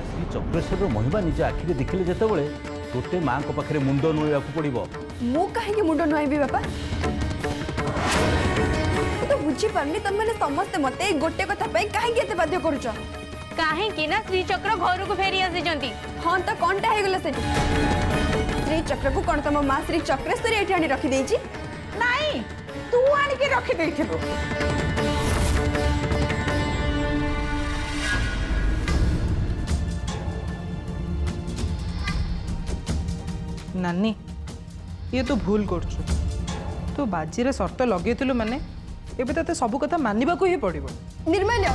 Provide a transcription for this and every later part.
श्री चक्रेश्वर महिमा निज आखिरे देखिले जेतेबेले तोते माँ को पाखे मुंड नुआ पड़ो। मु कहीं मुंड नुआबी बापा तो बुझी पारनी तुम मैंने समस्ते मत गोटे कथा कहीं बाध्य करुच कहीं ना श्री चक्र घर को फेरी आसी। हाँ तो कौनटा होगला से श्री चक्र को कौन तुम माँ श्री चक्रेश्वरी ये आनी रखीदे नहीं तू आनिक रखीदे नानी ये तो भूल करछु तो बाजी रे शर्त लगेइतलु माने एबे तते सब कथा मानिबा को ही पड़िबो। निर्माल्य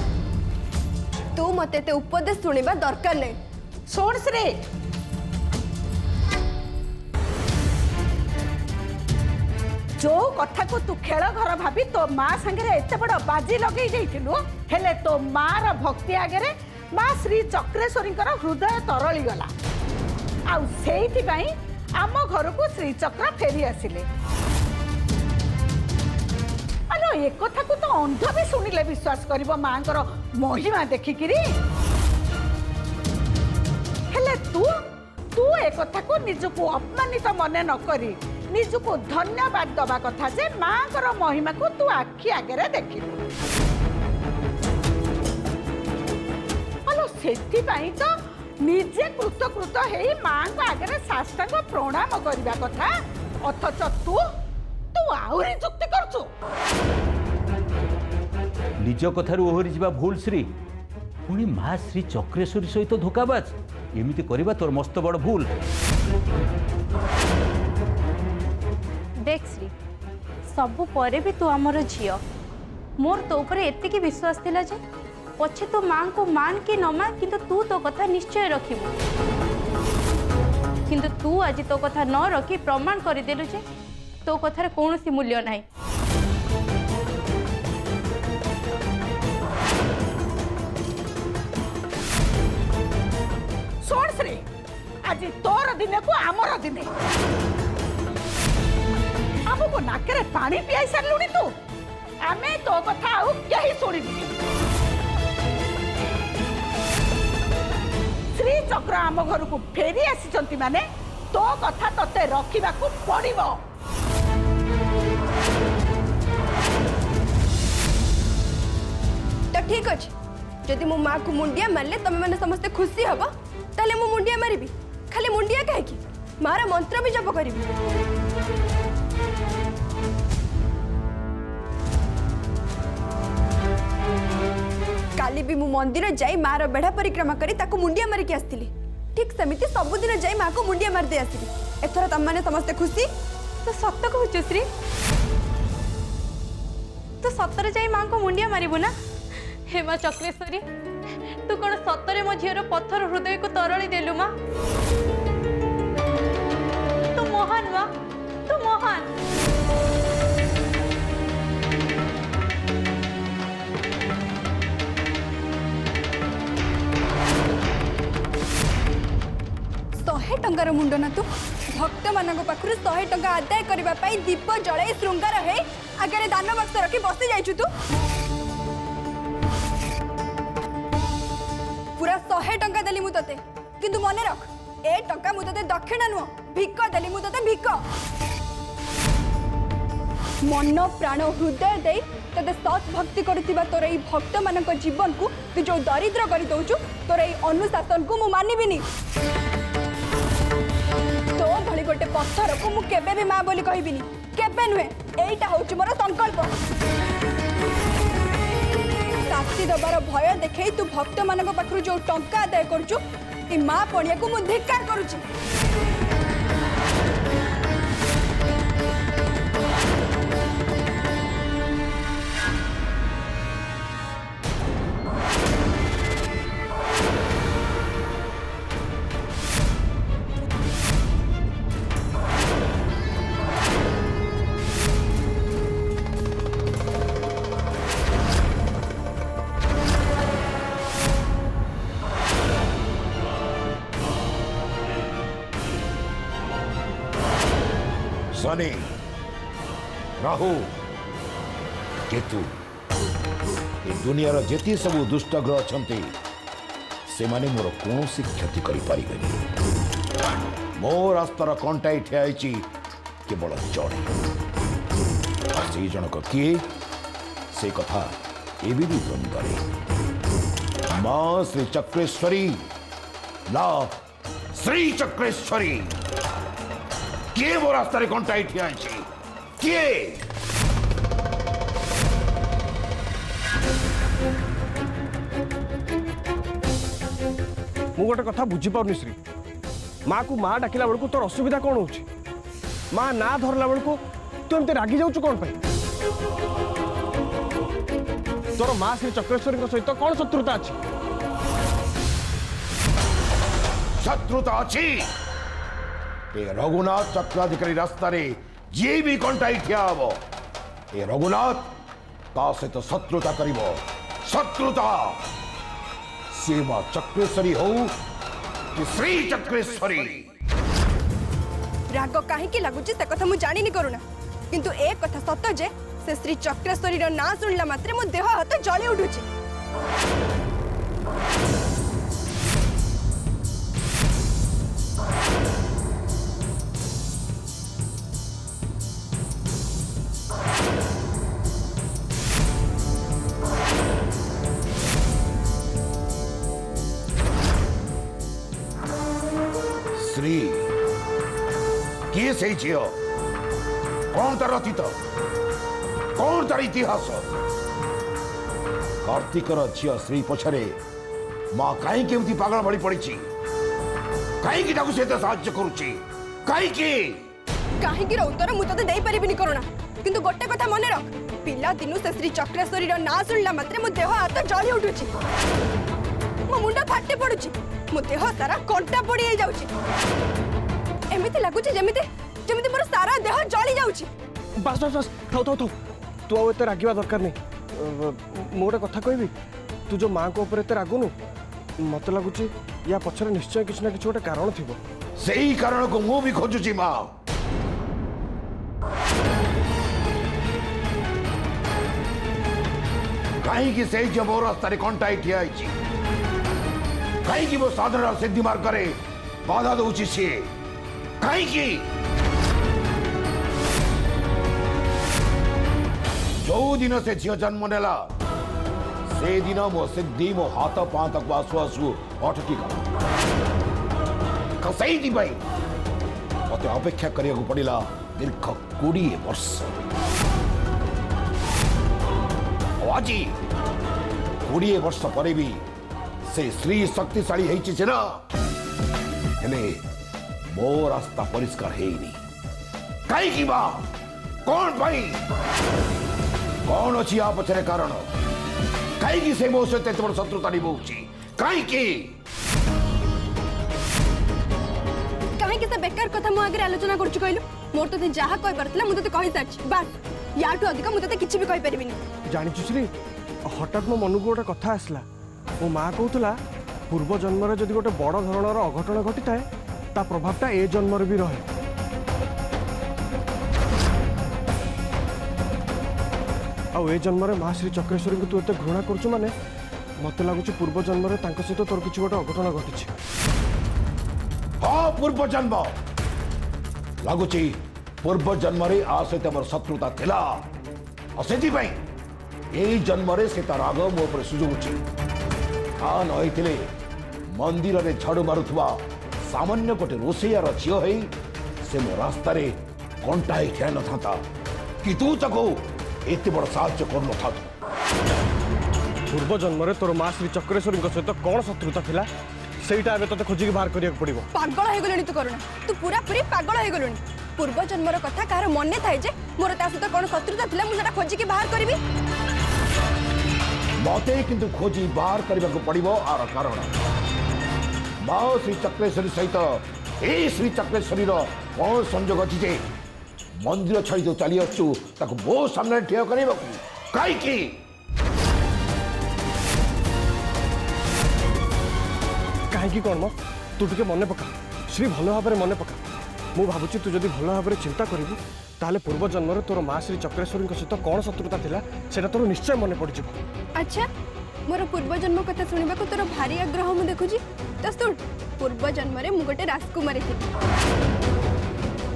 तू मते ते उपदेश सुनिबा दरकार नै। सुन श्री जो कथा को तू खेल घर भाभी तो माँ संगे एत बड़ बाजी लगे जाइलु हेले तो माँ र भक्ति आगे माँ श्री चक्रेश्वरी हृदय तरली गला आउ सेठी पई आम घर को श्री चक्र फेरी आसिले। अलो एक कथा को तो अंध भी सुनिले विश्वास करिबो माँ कर महिमा देखिकिरी हेले तू तू एक कथा को निजको अपमानित मने न करी निजको धन्यवाद दबा कथा जे माँ कर महिमा को तू आखि आगे देखिलु। अलो सेठी पई तो निजे कृतकृत हे माँ को आगे साष्टांग प्रणाम करबा कथा अथच तू तू आउरी जुक्ति करछु। निज कथार ओहरी जा भूल श्री पुणी माँ श्री चक्रेश्वरी सहित धोखाबाज एमती करवा तोर मस्त बड़ भूल। देख श्री सबु परे भी तू आमर झियो मोर तो ऊपर एतिकी विश्वास थिला जे पछे तो माँ को मान कि न मान किंतु तू तो कथा निश्चय रखिबू किंतु तू आज तो कथा न रखी प्रमाण करदेलु जे तो कथार कौनसी मूल्य नाही। सुन श्री आज तोर दिन को आमर दिन हमको नाकरे पानी पियाई सारलुनी तू आमे तो कथा आउ कहीं सुनिबी। श्री चक्र आम घर को फेरी आसी माने तो कथा तते रखा पड़ो। तो ठीक अच्छे जदि मो माँ को मुंडिया मारले तुम मैंने समस्ते खुशी हम ताले मु मुंडिया मारिबी खाली मुंडिया कहीं मार मंत्र भी जप करी। काली भी मु मंदिर जाई मार बेढ़ा परिक्रमा करी ताको मुंडिया मारिक आसती ठीक सेमिति सबुदिन जाई माँ को मुंडिया मारदे आसली एथर तुम मैंने समस्ते खुशी। तो सत कहूँ श्री तू सतरे जाई माँ को मुंडिया मारिबु ना हे माँ चक्रेश्वरी तू कौन सतरे मो झीर पत्थर हृदय को तरली देलु माँ तू महान माँ तू महान। शहे टंकार मुंड ना तू भक्त मान पाखु 100 टंका आदाय करने दीप जड़ाई श्रृंगार है आगे दान बक्स रखी बसी जाइछु तू पूरा 100 टंका देली मु तते किंतु मने रख ए टंका मु तते दक्षिणा नुह भिक देली मु तते भिक मन प्राण हृदय दे तते सत भक्ति करुथिबा तोर ई भक्त मानक जीवन को तू जो दरिद्र कर दउछु तोर ई अनुशासन को मु मानिबिनी। तो भली गोटे पत्थर को मु केबे भी माँ बोली कहबिनी केबे नुहे एटा होची मोर संकल्प। शास्ति दबार भय देखे तू भक्त मानक पाखरु जो टंका आदाय करछु ई माँ पणिया को मु धिक्कार करूची। शनि राहु केतु ये दुनियार जेती सब दुष्ट ग्रह अच्छा से माने मोर कौन सी क्षति करि परिबेनी मो रास्तार कंटाई ठिया केवल जड़े से जनक किए से कथा एवं भी द्वंद्वे मां श्री चक्रेश्वरी ना श्री चक्रेश्वरी किए मो रास्तार कंटाई ठिया किए मु गोटे कथा बुझीपारनी श्री माँ को माँ डाकिला बेलू तोर असुविधा कौन हो माँ ना धरला बेलू तू एमती रागी जाऊँ कौन पाई तोर माँ श्री चक्रेश्वरी सहित कौन शत्रुता अच्छी शत्रुता अच्छी रघुनाथ चक्राधिकारी रास्ता जी भी कंटाई ठिया हम ए रघुनाथ ता सहित शत्रुता करिब शत्रुता सी मां चक्रेश्वरी हो कि श्री चक्रेश्वरी राग कहीं लगुच से कथा मुझे जानी करूना किंतु एक कथा सत जे से श्री चक्रेश्वरी ना शुणला मात्रे मो देह हाथ जली उठुची श्री किए से झील कौन तार अतीत कौन तार इतिहास कार्तिकर झील श्री पछरे माँ कहीं केमती पागल भली पड़ी कहीं साहाय्य करुच्ची कहीं उत्तर मुझे दे पारिनी करुणा किंतु गोटे कथा मन रख पिला दिनु से श्री चक्रेश्वरी ना शुणला मात्रे मो देह हाथ जली उठुची मो मुंड फाटी पड़ुची मो देह सारा कंटा पड़ी जाउची एमिति लागुची जेमिति जेमिति मोर सारा देह जली जाउची बस बस बस थाउ थाउ थाउ तू आउ एते रागिबा दरकार नहीं मो गोटे कथा कहबी तू जो माँ को ऊपर एते रागुनु मत लगुची या पछरे निश्चय किछ ना किछ गोटे कारण थिबो सही कारण को मु भी खोजुची माँ कहीं से जो मोर रास्तार कंटाई ठिया कहीं वो साधन सिद्धि मार्ग बाधा दौची सी कहीं जो दिन से झील जन्म नेला से दिन मो सिद्धि मो हाथ पाँ तक आसु आसु अटकी गला से मत अपेक्षा करने को पड़ा दीर्घ 20 वर्ष आज 20 वर्ष पर भी से श्री शक्तिशाली है ना हेले मो रास्ता परिष्कार है कहीं कौन पाई कौन अच्छी आ पचरे कारण कहीं से मो सहित बड़ शत्रुता निभाऊची कहीं से बेकार कथा मो आगे आलोचना करछु कहलु मोर तो जहा कहि परतला मु तो कहि सारछि बस याठू अधिक मु तो किछि भी कहि परिबिनी जानिछु श्री हठात मो मन को गोटे कथा आसला मो माँ कहूला पूर्व जन्म रे जदि गोटे बड़ धरणर अघटन घटी थाए ता प्रभावटा ए जन्म रे भी रहे आ ए जन्म रे माँ श्री चक्रेश्वरी को तू एते घृणा करछु माने मते लागुछि पूर्व जन्म रे तांका सहित तोर किछि गोटे अघटन घटिछि हाँ पूर्व जन्म लगुच पूर्व जन्म रे आ सहित मोर शत्रुता थिला से यही जन्म रे से राग मो पर सुझुची आ नई मंदिर रे झाड़ू मारुवा सामान्य गोटे रोषेयार झील है से मो रास्तार कंटाई ठिया न था कि तू ताको एत बड़ साहाय्य कर न था पूर्व जन्म रे तोर माँ श्री चक्रेश्वरी सहित कौन शत्रुता थिला सेटा एबे तते खोजिक बाहर करिया पड़िबो पागल हे गलनी तू करुणा तू पूरा पूरी पागल हे गलनी पूर्व जन्मर कथा कार मने थाए जे मोर ता सहित कोन शत्रुता थिला मु सेटा खोजी के बाहर करबी मते किंतु खोजी बाहर करबा को पड़िबो आर कारण मां श्री चक्रेश्वरी सहित ए श्री चक्रेश्वरी रो कोन संयोग अछि जे मंदिर छाड़ी जो चली आछु ताको बो सामने ठिया करबा काई की कहीं कौन मो तू टे मन पका श्री भल भाव में मन पका मु भावुची तू जदि भल भाव में चिंता करू ताले पूर्व जन्म तोर माँ श्री चक्रेश्वरी सहित कौन शत्रुता थिला सेटा तोर निश्चय मन पड़ अच्छा मोर पूर्व जन्म कथा शुणा को तोर भारी आग्रह मु देखुची तो शुण पूर्व जन्म रे मु गोटे राजकुमारी थी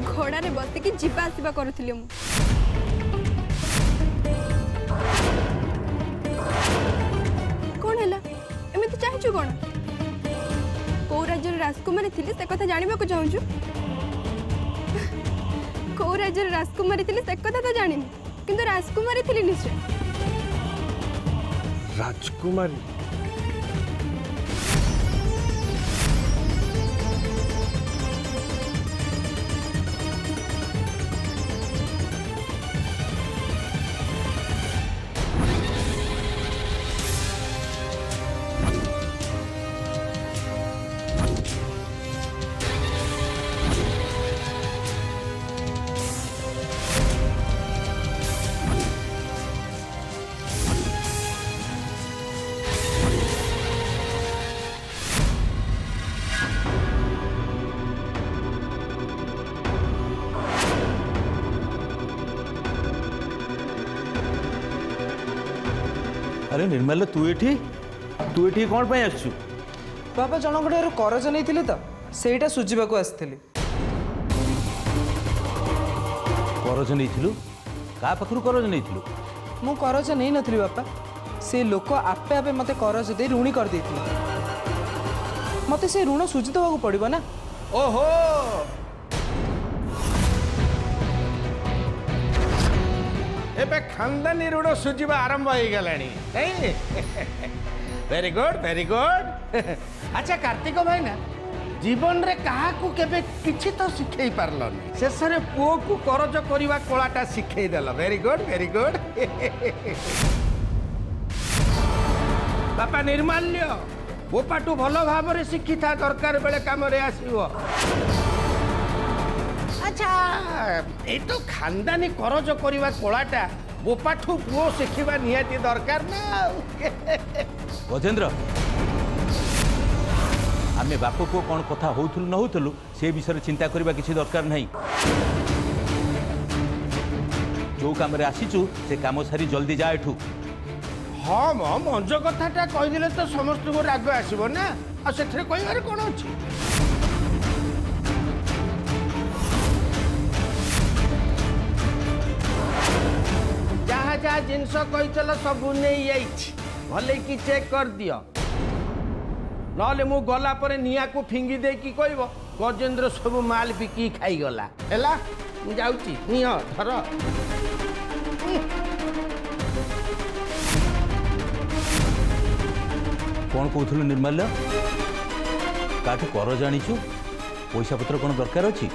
घोड़ा रे बसिकी जीवा आसवा करुଥିଲି मु कौन है एमती चाहू कौन कौ राज्य राजकुमारी थी से कथा जानवा को चाहूँ कौ राज्य राजकुमारी थी से कथा तो जानी किंतु राजकुमारी थी निश्चय राजकुमारी अरे निर्मल तू एठी कौन पे आसछु बाबा जन गोटे करज नहीं तो सेटा सुझा आसती करज नहीं का पाखु करज नहीं मु करज नहीं नथली बापा से लोक आपे आपे मते करज दे ऋणी कर देथिले मते से ऋण सुझी देवाक पड़िबो ना ओहो एबे खानदानी ऋण सुझिबा आरंभ हो गलानी वेरी गुड वेरी गुड अच्छा कार्तिक भाई ना जीवन रे कहा को केबे किछि तो सिखै पारलनी शेष रे पुओ को करज करिवा कोलाटा सिखै देला वेरी गुड बापा निर्माल्य बोपाटू भल भाव रे शिक्षी था दरकार बेले काम रे आसीबो अच्छा ये तो खानदानी करज करिवा कोलाटा बोपाठू पुओ शिखिबा निहाती दरकार ना गजेंद्र आम बाप पुओ कौन कथा होउथुलु न होउथुलु से विषय चिंता करबा किछि दरकार नहीं जो काम रे आसीचु से काम सारी जल्दी जा एठू हाँ म मंज कथाटा कहीदेले तो समस्त को राग आसब ना आ से कहबार कौन अच्छी जहाँ जहाँ जिनस कहीचल सब नहीं भले कि चेक कर दियो नले मु गला परे निया को फिंगी दे कि कहब गजेंद्र सब माल बिकी खाई गला हैला मु जाउची नियो धर कौन कहूलु निर्मल्य काठू कर जाचु पैसा पत्र कौन दरकार अच्छी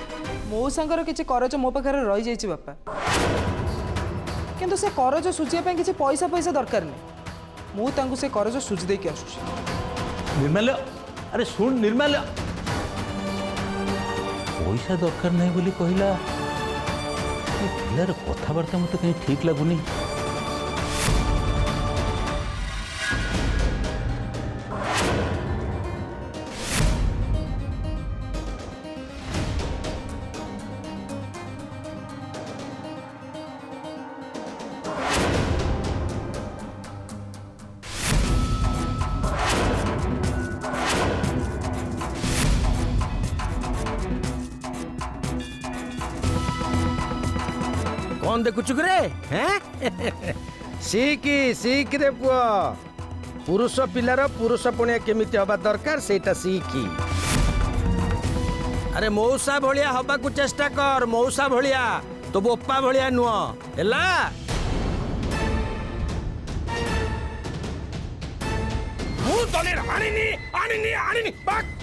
मो सांगर किछि करज मो पाखरे रही जाइछि बापा किंतु से करज सुझिया किछि पैसा पैसा दरकार नहीं मु तांकु से करज सुझी देके आसुछि निर्मल्य अरे सुन निर्मल्य पैसा दरकार नहीं बोली कहला पिलार कथबार्ता मत कहीं ठीक लगुनी कौन देखुचु रे हैं सीख रे पुआ पुरुष पिलार पुरुष पुणिया केमिति हवा दरकार सेटा सीखी अरे मौसा भलिया हवा को चेष्टा कर मौसा भलिया तो बोपा भलिया नुह हैला मु तले आनिनी बाक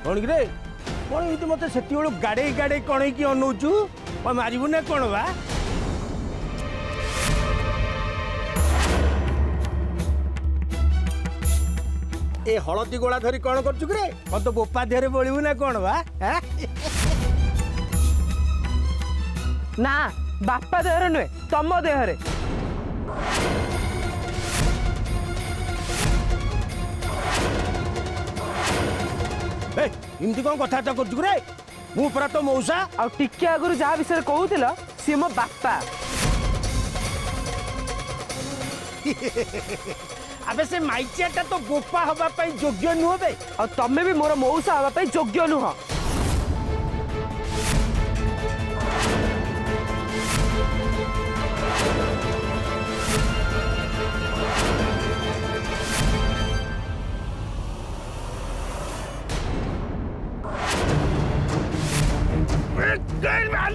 कौन रे कौन ये मत से गाड़े गाड़े कण की अनौचु मारबू ना कौन बा ए हलदी गोला धरी कौन कर कौन तो बोपा देहरे बोलू ना कौन बा ନା ବାପା ଦେହରେ ନୁହେଁ ତମ ଦେହରେ। ଏମିତି କଣ କଥାବାର୍ତ୍ତା କରୁଛୁ ରେ? ମୁଁ ପରା ତ ମଉସା। ଆଉ ଟିକେ ଆଗରୁ ଯାହା ବିଷୟରେ କହୁଥିଲ ସିଏ ମୋ ବାପା। ଆବେ ସେ ମାଇଚିଆଟା ତ ବୋପା ହବା ପାଇଁ ଯୋଗ୍ୟ ନୁହଁ ବେ। ଆଉ ତମେ ବି ମୋର ମଉସା ହବା ପାଇଁ ଯୋଗ୍ୟ ନୁହଁ।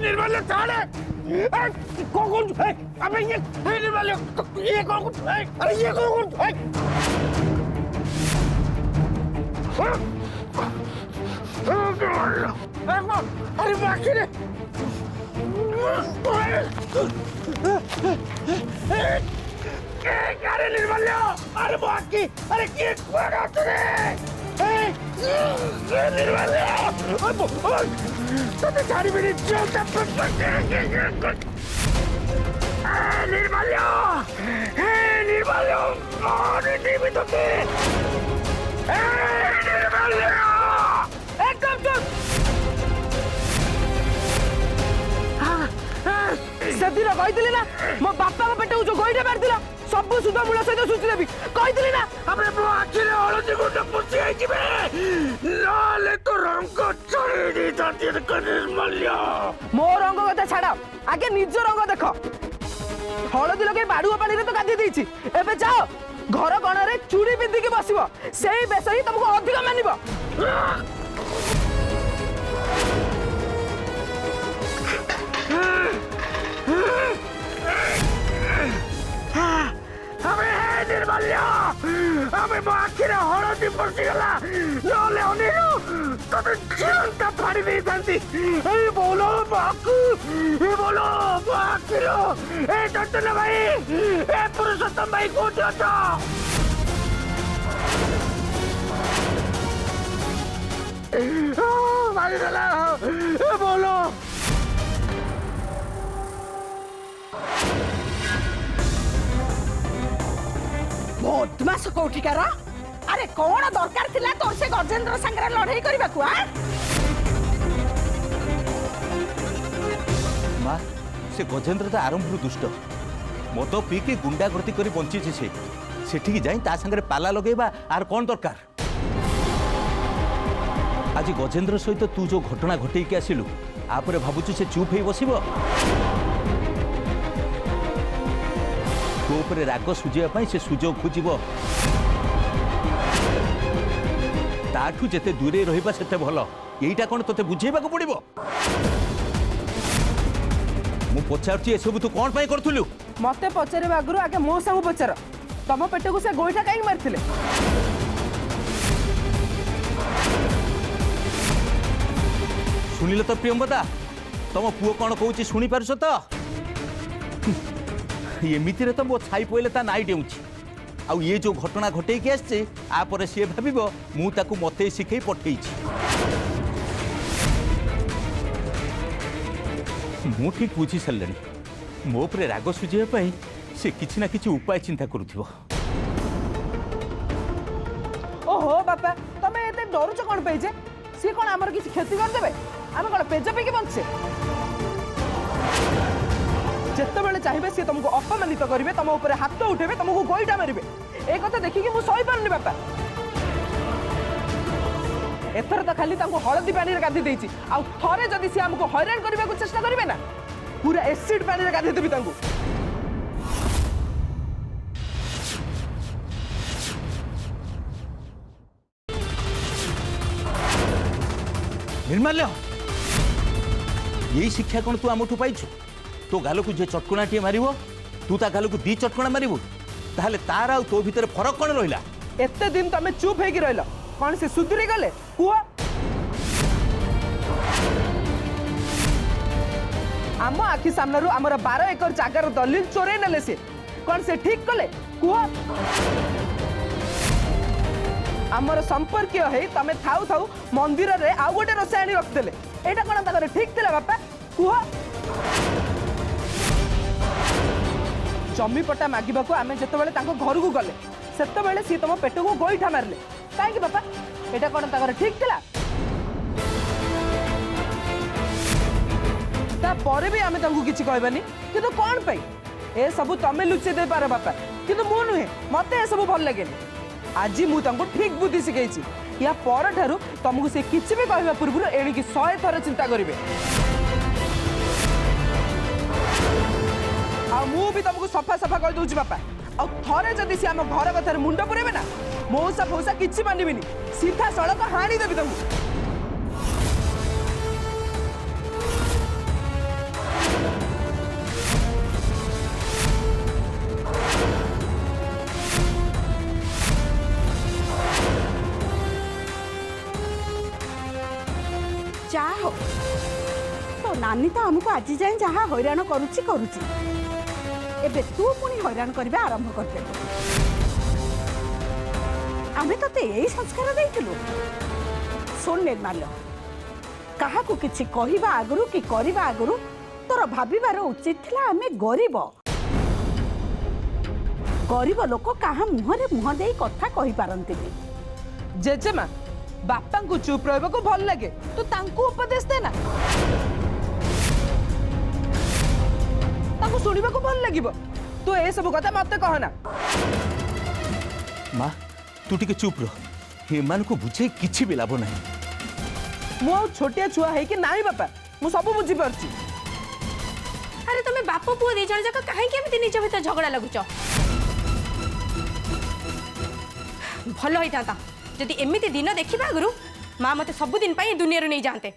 निर्मल्य छाड़े कौन अबे ये निर्मल्य ये कौन अरे ये कौन अरे बाकी रे अरे निर्मल्य अरे बाकी अरे ये कौन निर्मल्य तोते झाड़ी भी नहीं निर्मल्य निर्मल्य मारे नहीं भी तोते निर्मल्य एकदम चुप ସେଦିନ କହିଥିଲି ନା ମୋ ବାପାଙ୍କ ପେଟକୁ ଯୋଉ ଗୋଇଠା ମାରିଥିଲା ସବୁ ସୁଧ ମୂଳ ସହିତ ସୁଚି ଦେବି କହିଥିଲି ନା। ଆମେ ମୋ ଆଖିରେ ହଳଦୀ ଗୁଣ୍ଡ ପଶି ଯାଇଯିବେ ନହେଲେ ତ ରଙ୍ଗ ଚଢ଼େଇ ଦେଇଥାନ୍ତି ନିର୍ମଲ୍ୟ। ମୋ ରଙ୍ଗ କଥା ଛାଡ ଆଗେ ନିଜ ରଙ୍ଗ ଦେଖ। ହଳଦୀ ଲଗେଇ ବାଡୁଅ ପାଣିରେ ତ ଗାଧେଇ ଦେଇଛି ଏବେ ଯାଅ ଘର କଣରେ ଚୁଡ଼ି ପିନ୍ଧିକି ବସିବ ସେଇ ବେଶ ହିଁ ତମକୁ ଅଧିକ ମାନିବ। निर्मल्य हमें आखिरे हलदी पशिगला नले अनिलु तते जीवंता फाड़ी दे थांती ए बोलो बाकू ए बोलो बाकिलो ए चंदन भाई ए पुरुषोत्तम भाई कोठी अछ मारी देला ए बोलो बदमाश कोठिकार अरे कौन दरकार थिला तो से गजेंद्र संगे लड़ाई करबा को माँ से गजेंद्र तो आरंभ दुष्ट मद पीके गुंडा गर्दी कर बंची से सेठी जाई ता संगे पाला लगेबा आर कौन दरकार। आज गजेंद्र सहित तू जो घटना घटे के आसिलु आपरे भाबुचु से चुप हो बसिबो तो उपरे राग सुझाई से सुजोग खोजिब ताठू जेते दूरे रहिबा सेते भल एटा कोन तोते बुझेबाको पड़िबो। मु पचारछि एसबु तू कोन पई करथुलु मते पचारे आगु आगे मो संग पचार तम पेट को से गोइठा काई मारथिले। सुनिल तो प्रियंवदा तम पुओ कौन कहूँ शुणी पारस तो एमिति तो मो छाई पड़े ता नाई डेउची आउ ये जो घटना घटे की आसचे आपर सी भाव मु ताकू मते शिखई पठे मु ठीक बुझी सारे मो पर राग सुझाई से किसी ना किसी उपाय चिंता करुथिबो। ओहो बापा तमे एते डरुच कोन पे जे सी कोन हमर किसी क्षति कर देबे हम कोन पेज पे के बंचे जितेबाला चाहिए सी तुमको अपमानित करेंगे तुम ऊपर हाथ उठेबे तुमको गोईटा मारे ए कथा देखिकी मुझे सही पारुनी बापा एथर तो खाली हलदी पानी गाधे देती आउ थरे जदि सी हमको हैरान करने को चेष्टा करेंगे ना पूरा एसिड पानी गाधे देवी निर्मल्य यही शिक्षा कौन तू आमठू पाइछु तो गाल को जे चटकणा टे मार तू ता गाल को दी चटकणा मारू ताहले तार आ तो भीतर फरक कौन रहा एते दिन तुम चुप हो रही कौन से सुधरी गले कुह आम आखि सामने आमर 12 एकर जगार दलिल चोरे नेले से कौन से ठीक कले कुह आमर संपर्क है तमें थाऊ थाऊ मंदिर रे आउ गोटे रोषे आनी रखिदेले एटा कौन ठीक थिला बापा कुह जमी पट्टा मागिबाकू आमे जेतेबेले तांको घरकू गले सेतेबेले सी तुम पेट को गोईठा मारले काहे बापा एटा कोन ताकर ठीक थिला ता परे भी आमे तांको किछि कहबानी किंतु कोन पई ए सब तमे लुचे दे पारे बापा किंतु मो नुहे मते ए सब भल लागेनी आज मु तांको ठीक बुद्धि सिखैछि या पर ठारू तुमको से किछि भी कहबा पूर्व एणिकी 100 थर चिंता करिवे आ मु भी तुमको सफा सफा कह दूची बापा आ थरे जदि से आम घर कथार मुंड पुरेबे ना मौसा फौसा किछि मानिबिनी सीधा सड़क हाणी देबी तुमको जाओ तो नानी तो आमको आज जाए जहाँ हैरान करुच्ची करुच्ची एबे तू पुणी हैरान करबे आरंभ करते आमे तो यही संस्कार देइथिलु सुन निर्माल्य कहा को किछि कहिबा आगरु कि करिबा आगरु तोर भाबिबार उचित थिला आमे गरीब गरीब लोक कहा मुहरे मुह देई कथा कहि पारंतिनी जेजेमा बापा को चुप रहबा को भल लगे तो तांको उपदेश देना तांको सुनिबा को भल लागिबो तू ए सब कथा मते कहना माँ तू टिके चुप रह एमान को बुझे किछि भी लाभ नहीं मो छोटिया छुआ है कि नाही बापा मु सब बुझी परची अरे तुम बाप पुओ दी जण जाक काहे के एमती निज भीतर झगड़ा लगुच भल होइता जदि एमिति दिन देखिबा गुरु माँ मते सब दिन दुनिया नहीं जानते